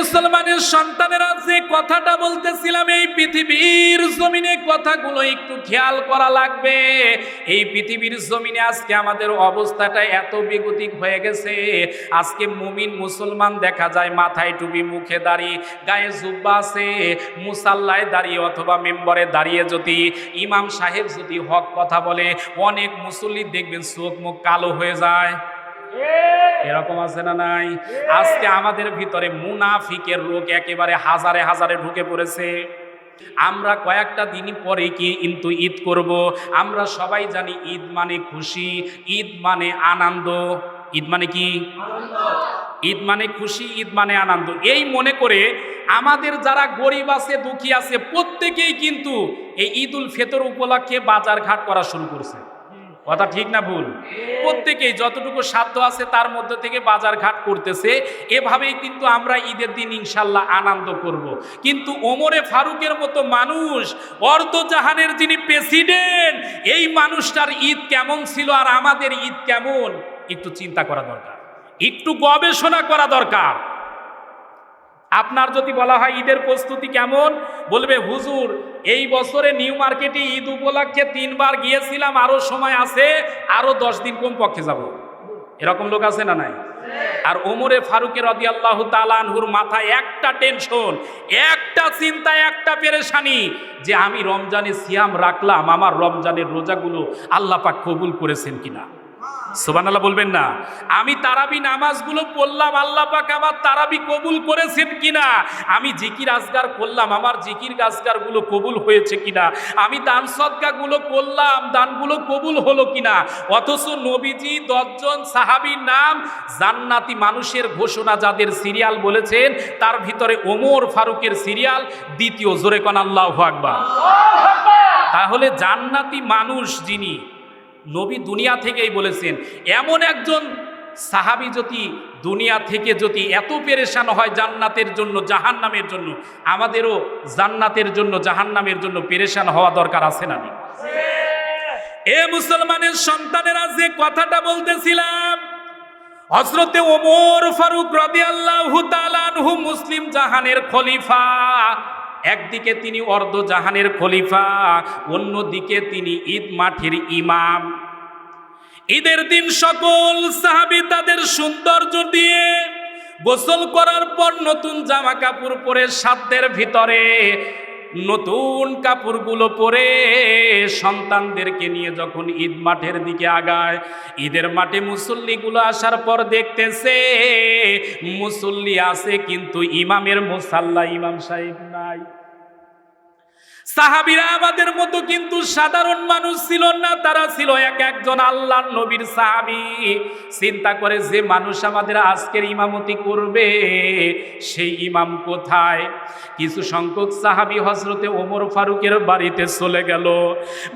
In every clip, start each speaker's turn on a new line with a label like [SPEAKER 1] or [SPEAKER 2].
[SPEAKER 1] মুসলমানের সন্তানেরা যে কথাটা বলতেছিলাম, এই পৃথিবীর জমিনে কথাগুলো একটু খেয়াল করা লাগবে। এই পৃথিবীর জমিনে আজকে আমাদের অবস্থাটা এত বিগতিক হয়ে গেছে। আজকে মুমিন মুসলমান দেখা যায় মাথায় টুপি, মুখে দাড়ি, গায়ে জুব্বা আছে, মুসাল্লায় দাঁড়িয়ে অথবা মেম্বরে দাঁড়িয়ে যদি ইমাম সাহেব যদি হক কথা বলে, অনেক মুসল্লি দেখবেন চোখ মুখ কালো হয়ে যায়। এরকম আছে না নাই? আজকে আমাদের ভিতরে মুনাফিকের রোগ একেবারে হাজারে হাজারে ঢুকে পড়েছে। আমরা কয়েকটা দিন পরে কিন্তু ঈদ করব। আমরা সবাই জানি ঈদ মানে খুশি, ঈদ মানে আনন্দ। ঈদ মানে কি? ঈদ মানে খুশি, ঈদ মানে আনন্দ। এই মনে করে আমাদের যারা গরিব আছে, দুঃখী আছে, প্রত্যেকেই কিন্তু এই ঈদুল ফিতর উপলক্ষে বাজার ঘাট করা শুরু করছে। কথা ঠিক না ভুল? প্রত্যেকেই যতটুকু সাধ্য আছে তার মধ্যে থেকে বাজার ঘাট করতেছে। এভাবেই কিন্তু আমরা ঈদের দিন ইনশাল্লাহ আনন্দ করব। কিন্তু ওমরে ফারুকের মতো মানুষ, অর্ধজাহানের যিনি প্রেসিডেন্ট, এই মানুষটার ঈদ কেমন ছিল আর আমাদের ঈদ কেমন, একটু চিন্তা করা দরকার, একটু গবেষণা করা দরকার। আপনার যদি বলা হয় ঈদের প্রস্তুতি কেমন, বলবে হুজুর এই বছরে নিউ মার্কেটে ঈদ উপলক্ষে 3 বার গিয়েছিলাম, আরো সময় আছে, আরো 10 দিন কম পক্ষে যাব। এরকম লোক আছে না নাই? আর ওমরে ফারুকের রাদিয়াল্লাহু তাআলা আনহুর মাথায় একটা টেনশন, একটা চিন্তা, একটা পেরেশানি, যে আমি রমজানে সিয়াম রাখলাম, আমার রমজানের রোজাগুলো আল্লাহ পাক কবুল করেছেন কিনা। সুবহানাল্লাহ বলবেন না? আমি তারাবি নামাজগুলো পড়লাম, আল্লাহ পাক আমার তারাবি কবুল করেছেন কিনা। আমি জিকির আজগার করলাম, আমার জিকির আজগারগুলো কবুল হয়েছে কিনা। আমি দান সদকাগুলো করলাম, দানগুলো কবুল হলো কিনা। অথচ নবীজি 10 জন সাহাবীর নাম জান্নাতি মানুষের ঘোষণা যাদের সিরিয়াল বলেছেন, তার ভিতরে ওমর ফারুকের সিরিয়াল দ্বিতীয়। জোরে কোন আল্লাহু আকবার। তাহলে জান্নাতি মানুষ যিনি, নবী দুনিয়া থেকেই বলেছেন, এমন একজন সাহাবী যদি দুনিয়া থেকে যদি এত পেরেশান হয় জান্নাতের জন্য জাহান্নামের জন্য, আমাদেরও জান্নাতের জন্য জাহান্নামের জন্য পেরেশান হওয়া দরকার আছে না? এ মুসলমানের সন্তানেরা, যে কথাটা বলতেছিলাম, হযরতে ওমর ফারুক রাদিয়াল্লাহু তাআলা আনহু মুসলিম জাহানের খলিফা। একদিকে তিনি অর্ধজাহানের খলিফা, অন্যদিকে তিনি ঈদ মাঠের ইমাম। ঈদের দিন সকল সাহাবী তাদের সৌন্দর্য দিয়ে গোসল করার পর নতুন জামা কাপড় পরে, সাধ্যের ভিতরে নতুন কাপড়গুলো পরে সন্তানদেরকে নিয়ে যখন ঈদ মাঠের দিকে আগায়, ঈদের মাঠে মুসল্লিগুলো আসার পর দেখতেছে মুসল্লি আছে কিন্তু ইমামের মুসাল্লা, ইমাম সাহেব নাই। সাহাবীরা আমাদের মতো কিন্তু সাধারণ মানুষ ছিল না, তারা ছিল এক একজন আল্লাহর নবীর সাহাবী। চিন্তা করে যে মানুষ আমাদের আজকের ইমামতি করবে সেই ইমাম কোথায়। কিছু সংখ্যক সাহাবী হযরতে ওমর ফারুকের বাড়িতে চলে গেল।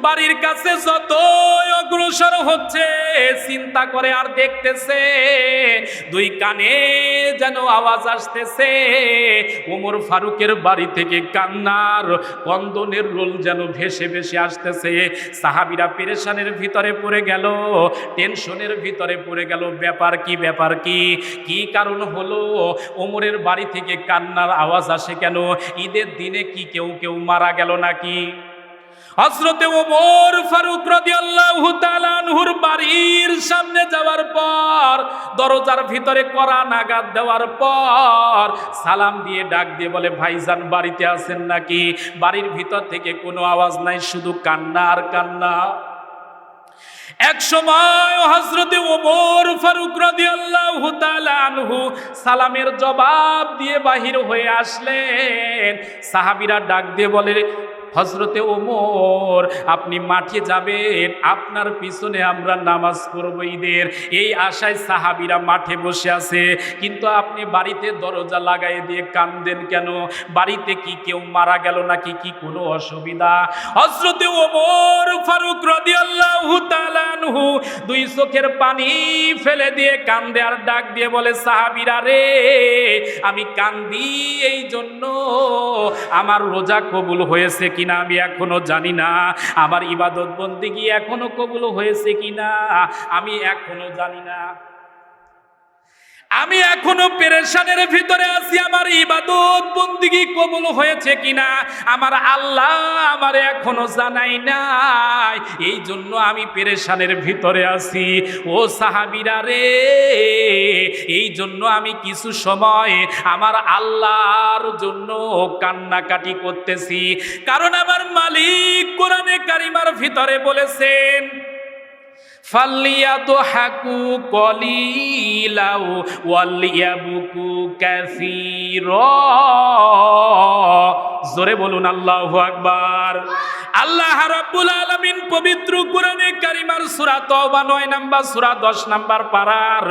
[SPEAKER 1] বাড়ির কাছে যতই অগ্রসর হচ্ছে, চিন্তা করে আর দেখতেছে 2 কানে যেন আওয়াজ আসতেছে, ওমর ফারুকের বাড়ি থেকে কান্নার কন্দনের রোল যেন ভেসে ভেসে আসতেছে। সাহাবীরা পেরেশানের ভিতরে পড়ে গেল, টেনশনের ভিতরে পড়ে গেল। ব্যাপার কি, ব্যাপার কি, কি কারণ হলো? ওমরের বাড়ি থেকে কান্নার আওয়াজ আসে কেন? ঈদের দিনে কি কেউ মারা গেল নাকি? হযরতে ওমর ফারুক রাদিয়াল্লাহু তাআলা আনহুর বাড়ির সামনে যাওয়ার পর, দরজার ভিতরে কড়া নাগাদ দেওয়ার পর সালাম দিয়ে ডাক দিয়ে বলে, ভাইজান বাড়িতে আছেন নাকি? বাড়ির ভিতর থেকে কোনো আওয়াজ নাই, শুধু কান্না আর কান্না। এক সময় হযরতে ওমর ফারুক রাদিয়াল্লাহু তাআলা আনহু সালামের জবাব দিয়ে বাহির হয়ে আসলেন। সাহাবীরা ডাক দিয়ে বলে, হযরতে ওমর আপনি মাঠে যাবেন, আপনার পিছনে আমরা নামাজ পড়ব ঈদের, এই আশায় সাহাবীরা মাঠে বসে আছে। কিন্তু আপনি বাড়িতে দরজা লাগাই দিয়ে কান্দেন কেন? বাড়িতে কি কেউ মারা গেল নাকি? কি কোনো অসুবিধা? হযরতে ওমর ফারুক রাদিয়াল্লাহু তাআলা আনহু 2 চোখের পানি ফেলে দিয়ে কান্দে আর ডাক দিয়ে বলে, সাহাবীরা রে, আমি কান্দি এই জন্য আমার রোজা কবুল হয়েছে কিনা আমি এখনো জানি না, আমার ইবাদত বন্দেগী এখনো কবুল হয়েছে কিনা আমি এখনো জানি না। আমি এখনো পেরেশানের ভিতরে আছি, আমার ইবাদত বন্দিগি কবুল হয়েছে কিনা আমার আল্লাহ আমার এখনো জানাই নাই, এই জন্য আমি পেরেশানের ভিতরে আছি। ও সাহাবীরা রে, এই জন্য আমি কিছু সময় আমার আল্লাহর জন্য কান্নাকাটি করতেছি, কারণ আমার মালিক কোরআনে কারিমার ভিতরে বলেছেন ফালিয়াদহাকু কলিলাও ওয়ালিয়াবকু কাসীরা। জোরে বলুন আল্লাহু আকবার। আল্লাহ রাব্বুল আলামিন পবিত্র কোরআনে কারিমার সূরা তাওবা 9 নম্বর সূরা 10 নম্বর পারার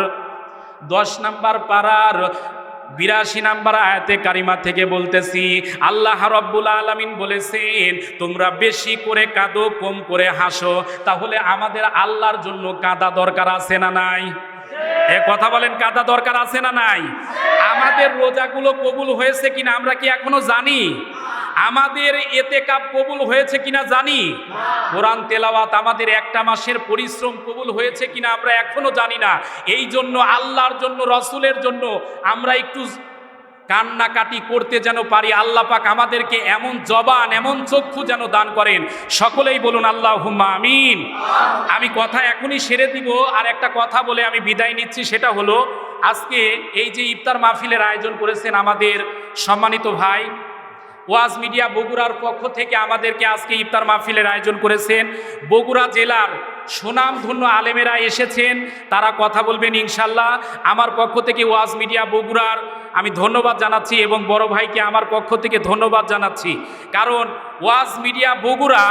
[SPEAKER 1] 82 নম্বর আয়াতে কারিমা থেকে বলতেছি, আল্লাহ রাব্বুল আলামিন বলেছেন তোমরা বেশি করে কাঁদো কম করে হাসো। তাহলে আমাদের আল্লাহর জন্য কাঁদা দরকার আছে না নাই? এ কথা বলেন, কাঁদা দরকার আছে না নাই? আমাদের রোজাগুলো কবুল হয়েছে কিনা আমরা কি এখনো জানি? আমাদের ইতিকাফ কবুল হয়েছে কিনা জানি? কোরআন তেলাওয়াত আমাদের একটা মাসের পরিশ্রম কবুল হয়েছে কিনা আমরা এখনো জানি না। এই জন্য আল্লাহর জন্য রাসূলের জন্য আমরা একটু কান্নাকাটি করতে যেন পারি। আল্লাহ পাক আমাদেরকে এমন জবান এমন চক্ষু যেন দান করেন। সকলেই বলুন আল্লাহুম্মা আমিন। আমি কথা এখনই সেরে দিব, আর একটা কথা বলে আমি বিদায় নিচ্ছি, সেটা হলো আজকে এই যে ইফতার মাহফিলের আয়োজন করেছেন আমাদের সম্মানিত ভাই ওয়াজ মিডিয়া বগুড়ার পক্ষ থেকে আমাদেরকে আজকে ইফতার মাহফিলের আয়োজন করেছেন। বগুড়া জেলার সুনামধন্য আলেমেরা এসেছেন, তারা কথা বলবেন ইনশাল্লাহ। আমার পক্ষ থেকে ওয়াজ মিডিয়া বগুড়ার আমি ধন্যবাদ জানাচ্ছি এবং বড় ভাইকে আমার পক্ষ থেকে ধন্যবাদ জানাচ্ছি, কারণ ওয়াজ মিডিয়া বগুড়া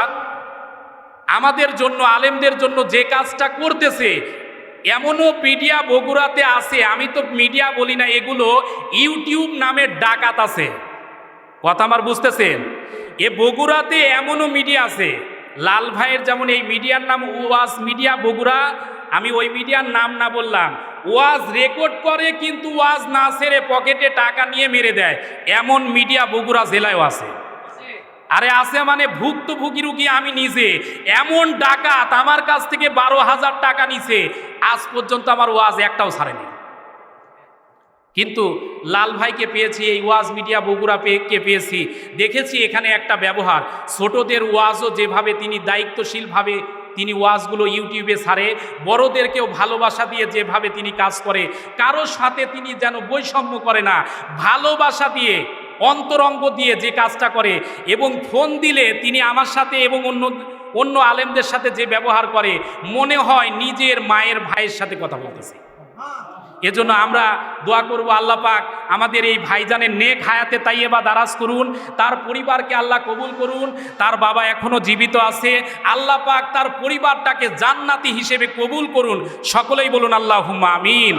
[SPEAKER 1] আমাদের জন্য আলেমদের জন্য যে কাজটা করতেছে, এমনও মিডিয়া বগুড়াতে আছে, আমি তো মিডিয়া বলি না, এগুলো ইউটিউব নামের ডাকাত আছে। কথা আমার বুঝতেছেন? এ বগুড়াতে এমনও মিডিয়া আছে, লাল ভাইয়ের যেমন এই মিডিয়ার নাম ওয়াজ মিডিয়া বগুড়া, আমি ওই মিডিয়ার নাম না বললাম, ওয়াজ রেকর্ড করে কিন্তু ওয়াজ না সেরে পকেটে টাকা নিয়ে মেরে দেয়, এমন মিডিয়া বগুড়া জেলায়ও আছে। আরে আছে মানে ভুক্তভোগী রুগী আমি নিজে। এমন ডাকাত আমার কাছ থেকে 12,000 টাকা নিছে, আজ পর্যন্ত আমার ওয়াজ একটাও ছাড়েনি। কিন্তু লাল ভাইকে পেয়েছি, এই ওয়াজ মিডিয়া বগুড়া কে পেয়েছি, দেখেছি এখানে একটা ব্যবহার, ছোটদের ওয়াজও যেভাবে তিনি দায়িত্বশীলভাবে তিনি ওয়াজগুলো ইউটিউবে ছাড়ে, বড়দেরকেও ভালোবাসা দিয়ে যেভাবে তিনি কাজ করে, কারোর সাথে তিনি যেন বৈষম্য করে না, ভালোবাসা দিয়ে অন্তরঙ্গ দিয়ে যে কাজটা করে, এবং ফোন দিলে তিনি আমার সাথে এবং অন্য আলেমদের সাথে যে ব্যবহার করে, মনে হয় নিজের মায়ের ভাইয়ের সাথে কথা বলতেছে। এজন্য আমরা দোয়া করব, আল্লাহ পাক আমাদের এই ভাইজানের নেক হায়াতে তাইয়্যেবা দারাজ করুন, তার পরিবারকে আল্লাহ কবুল করুন। তার বাবা এখনো জীবিত আছে, আল্লাহ পাক তার পরিবারটাকে জান্নাতি হিসেবে কবুল করুন। সকলেই বলুন আল্লাহুম্মা আমিন।